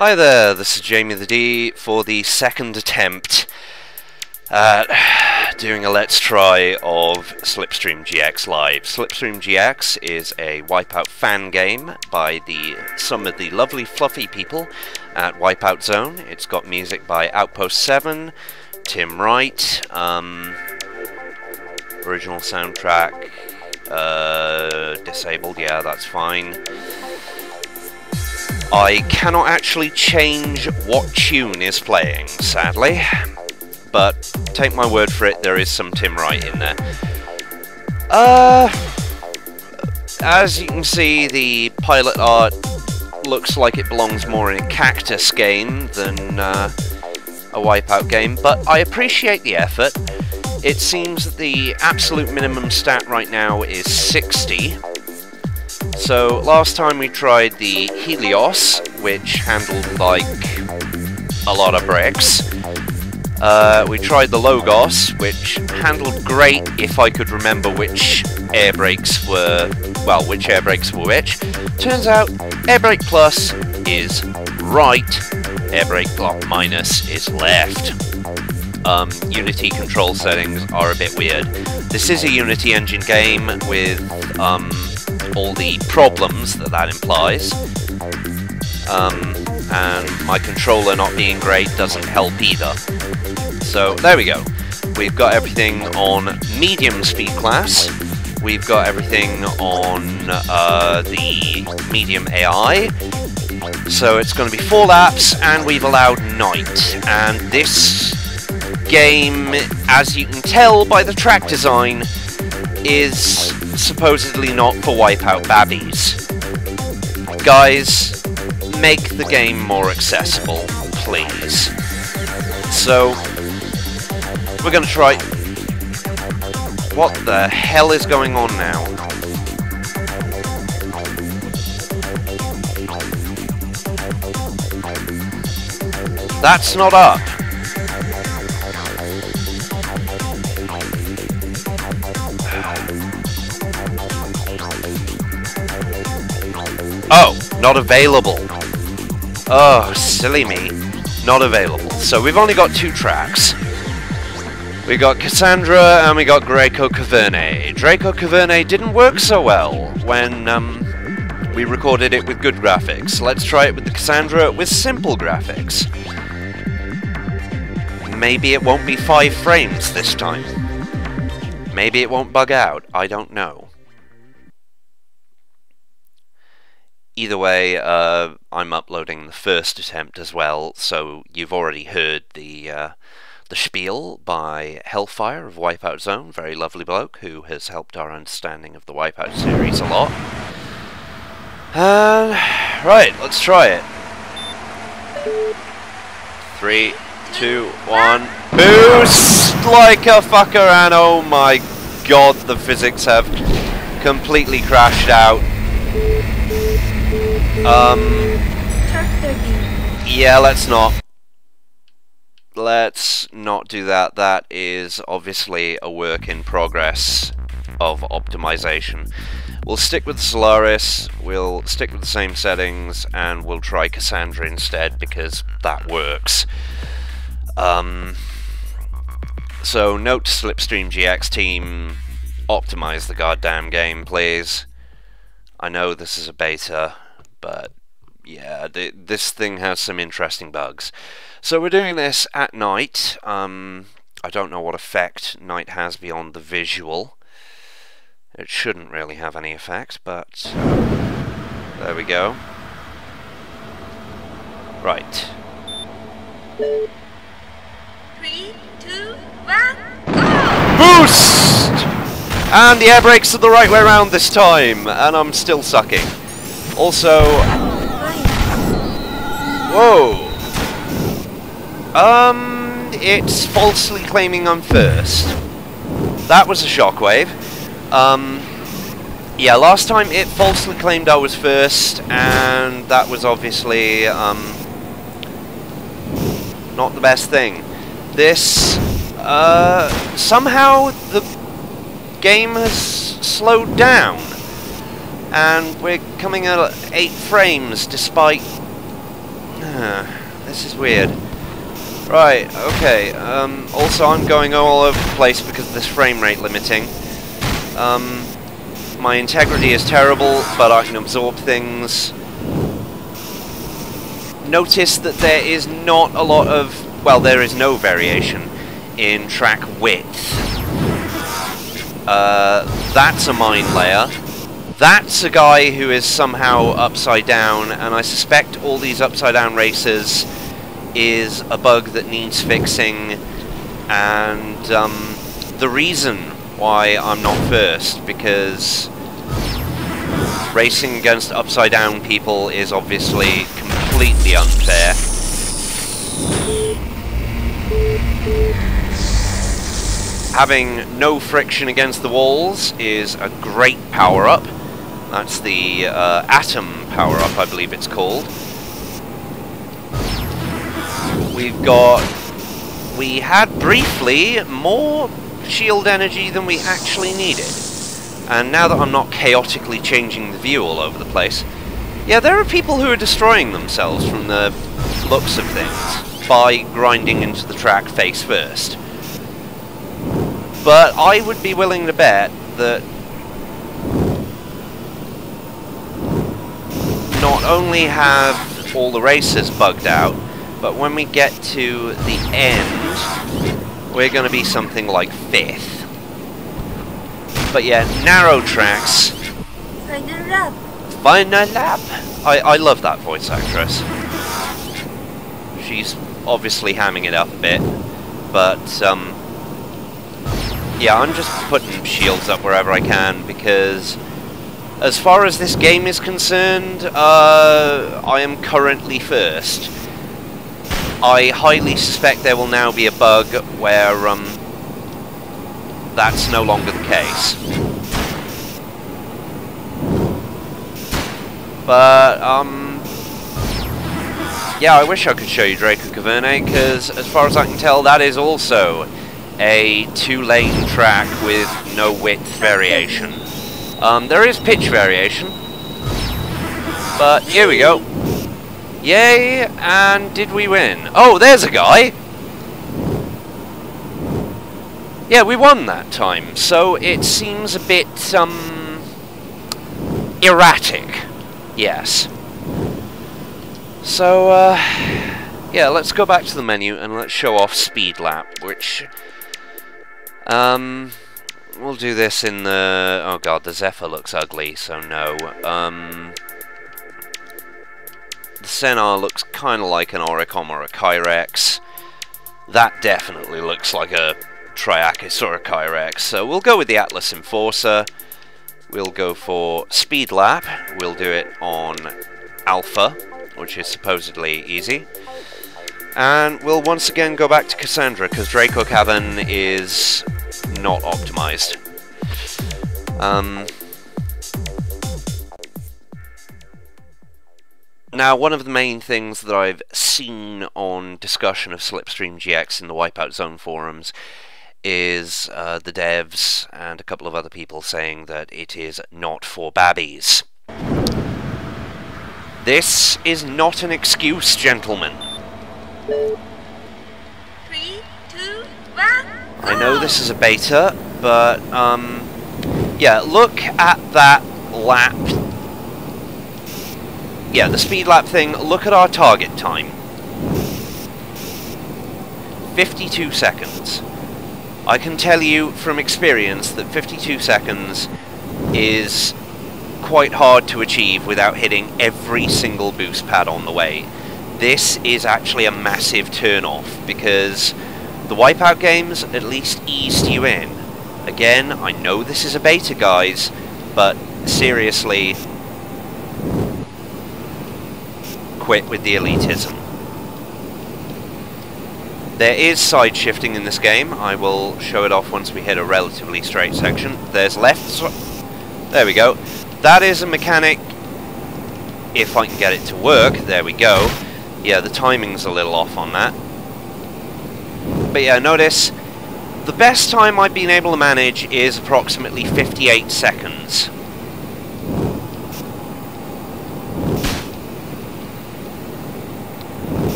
Hi there, this is Jamie the D for the second attempt at doing a Let's Try of Slipstream GX Live. Slipstream GX is a Wipeout fan game by some of the lovely fluffy people at Wipeout Zone. It's got music by Outpost 7, Tim Wright, original soundtrack, disabled, yeah, that's fine. I cannot actually change what tune is playing, sadly, but take my word for it, there is some Tim Wright in there. As you can see, the pilot art looks like it belongs more in a Cactus game than a Wipeout game, but I appreciate the effort. It seems that the absolute minimum stat right now is 60. So last time we tried the Helios, which handled like a lot of bricks. We tried the Logos, which handled great if I could remember which air brakes were, well, which air brakes were which. Turns out air brake plus is right, air brake block minus is left. Unity control settings are a bit weird. This is a Unity engine game with all the problems that implies, and my controller not being great doesn't help either. So there we go. We've got everything on medium speed class. We've got everything on the medium AI. So it's going to be 4 laps, and we've allowed night. And this game, as you can tell by the track design, is supposedly not for Wipeout babbies. Guys, make the game more accessible, please. So, we're gonna try... What the hell is going on now? That's not up. Oh, not available. Oh, silly me. Not available. So we've only got 2 tracks. We got Cassandra and we got Draco Caverne. Draco Caverne didn't work so well when we recorded it with good graphics. Let's try it with the Cassandra with simple graphics. Maybe it won't be 5 frames this time. Maybe it won't bug out. I don't know. Either way, I'm uploading the first attempt as well, so you've already heard the spiel by Hellfire of Wipeout Zone, very lovely bloke who has helped our understanding of the Wipeout series a lot. Right, let's try it. 3, 2, 1, boost like a fucker, and oh my god, the physics have completely crashed out. Yeah, let's not. Let's not do that. That is obviously a work in progress of optimization. We'll stick with Solaris, we'll stick with the same settings, and we'll try Cassandra instead, because that works. So, note to Slipstream GX team, optimize the goddamn game, please. I know this is a beta, but yeah, this thing has some interesting bugs. So we're doing this at night. I don't know what effect night has beyond the visual. It shouldn't really have any effect, but there we go. Right. 3, 2, 1, go! Boost! And the air brakes are the right way around this time, and I'm still sucking. Also... Whoa! It's falsely claiming I'm first. That was a shockwave. Yeah, last time it falsely claimed I was first, and that was obviously, not the best thing. This, somehow the game has slowed down, and we're coming at 8 frames despite This is weird. Right, okay. Also, I'm going all over the place because of this frame rate limiting. My integrity is terrible, but I can absorb things. Notice that there is not a lot of... well, there is no variation in track width. That's a mine layer. That's a guy who is somehow upside down, and I suspect all these upside down races is a bug that needs fixing, and the reason why I'm not first, because racing against upside down people is obviously completely unfair. Having no friction against the walls is a great power-up. That's the Atom power-up, I believe it's called. We had briefly more shield energy than we actually needed. And now that I'm not chaotically changing the view all over the place, yeah, there are people who are destroying themselves from the looks of things by grinding into the track face first. But I would be willing to bet that not only have all the races bugged out, but when we get to the end, we're going to be something like 5th. But yeah, narrow tracks. Final lap. Final lap. I love that voice actress. She's obviously hamming it up a bit, but yeah, I'm just putting shields up wherever I can because, as far as this game is concerned, I am currently first. I highly suspect there will now be a bug where that's no longer the case. But yeah, I wish I could show you Draco Caverne, because as far as I can tell, that is also a 2-lane track with no width variation. There is pitch variation, but here we go. Yay, and did we win? Oh, there's a guy! Yeah, we won that time, so it seems a bit, erratic. Yes. So, yeah, let's go back to the menu and let's show off Speed Lap, which, we'll do this in the... oh god, the Zephyr looks ugly, so no. The Senar looks kind of like an Oricom or a Kyrex. That definitely looks like a Triakis or a Kyrex, so we'll go with the Atlas Enforcer. We'll go for Speed Lap. We'll do it on Alpha, which is supposedly easy. And we'll once again go back to Cassandra, because Draco Cavern is not optimized. Now, one of the main things that I've seen on discussion of Slipstream GX in the Wipeout Zone forums is the devs and a couple of other people saying that it is not for babbies. This is not an excuse, gentlemen. 3, 2, 1. I know this is a beta, but yeah, look at that lap. Yeah, the speed lap thing, look at our target time. 52 seconds. I can tell you from experience that 52 seconds is quite hard to achieve without hitting every single boost pad on the way. This is actually a massive turn-off, because the Wipeout games at least eased you in. Again, I know this is a beta, guys, but seriously, quit with the elitism. There is side shifting in this game. I will show it off once we hit a relatively straight section. There's left. There we go. That is a mechanic. If I can get it to work. There we go. Yeah, the timing's a little off on that. But yeah, notice the best time I've been able to manage is approximately 58 seconds.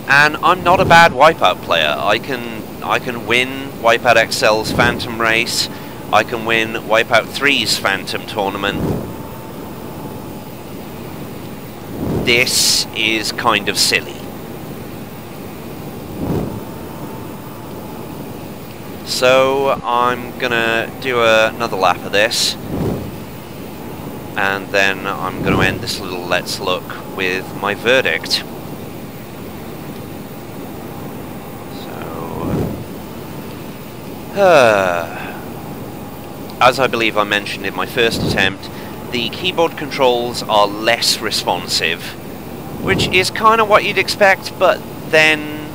And I'm not a bad Wipeout player. I can win Wipeout XL's Phantom Race. I can win Wipeout 3's Phantom Tournament. This is kind of silly. So I'm gonna do another lap of this, and then I'm gonna end this little Let's Look with my verdict. As I believe I mentioned in my first attempt, the keyboard controls are less responsive, which is kind of what you'd expect, but then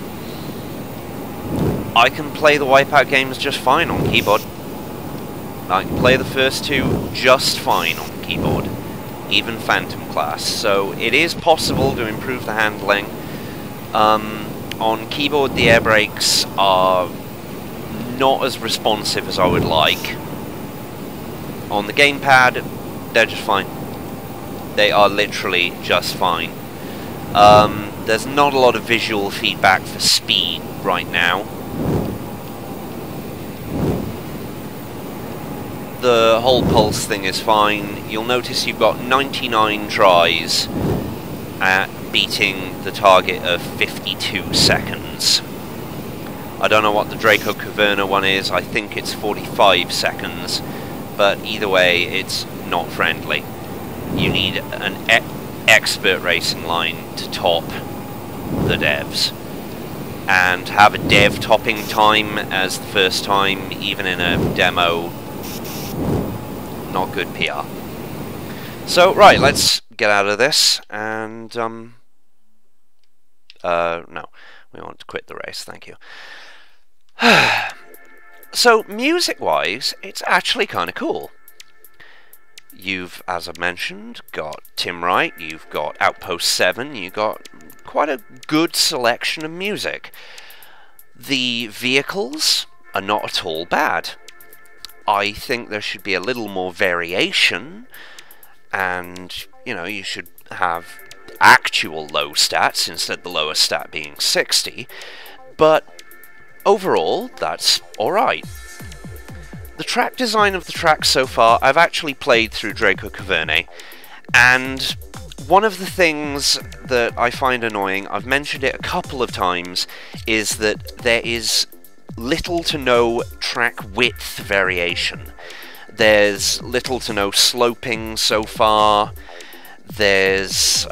I can play the Wipeout games just fine on keyboard. I can play the first two just fine on keyboard, even Phantom class, so it is possible to improve the handling. On keyboard the air brakes are not as responsive as I would like. On the gamepad, they're just fine. They are literally just fine. There's not a lot of visual feedback for speed right now. The whole pulse thing is fine. You'll notice you've got 99 tries at beating the target of 52 seconds. I don't know what the Draco Caverna one is. I think it's 45 seconds. But either way, it's not friendly. You need an expert racing line to top the devs. And have a dev topping time as the first time, even in a demo, not good PR. So, right, let's get out of this, and, no, we want to quit the race, thank you. So, music-wise, it's actually kind of cool. You've, as I've mentioned, got Tim Wright, you've got Outpost 7, you've got quite a good selection of music. The vehicles are not at all bad. I think there should be a little more variation, and, you know, you should have actual low stats instead of the lowest stat being 60, but overall, that's alright. The track design of the tracks so far, I've actually played through Draco Caverna, and one of the things that I find annoying, I've mentioned it a couple of times, is that there is little to no track width variation. There's little to no sloping so far. There's,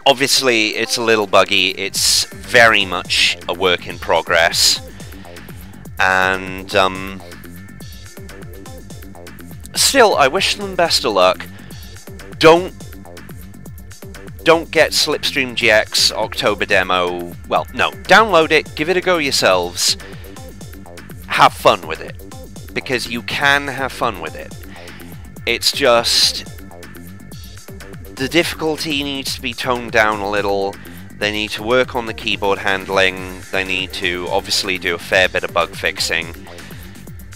obviously, it's a little buggy. It's very much a work in progress. And, still, I wish them best of luck. Don't get Slipstream GX October demo. Well, no. Download it, give it a go yourselves. Have fun with it. Because you can have fun with it. It's just the difficulty needs to be toned down a little. They need to work on the keyboard handling. They need to obviously do a fair bit of bug fixing,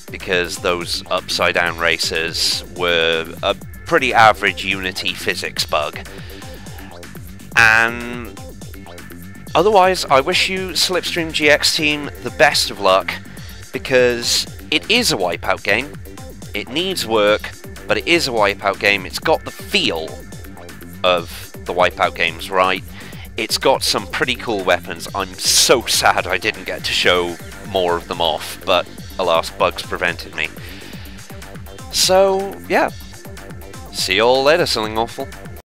because those upside down races were a pretty average Unity physics bug. And otherwise, I wish you, Slipstream GX team, the best of luck, because it is a Wipeout game. It needs work, but it is a Wipeout game. It's got the feel of the Wipeout games, right? It's got some pretty cool weapons. I'm so sad I didn't get to show more of them off, but alas, bugs prevented me. So, yeah. See you all later, something awful.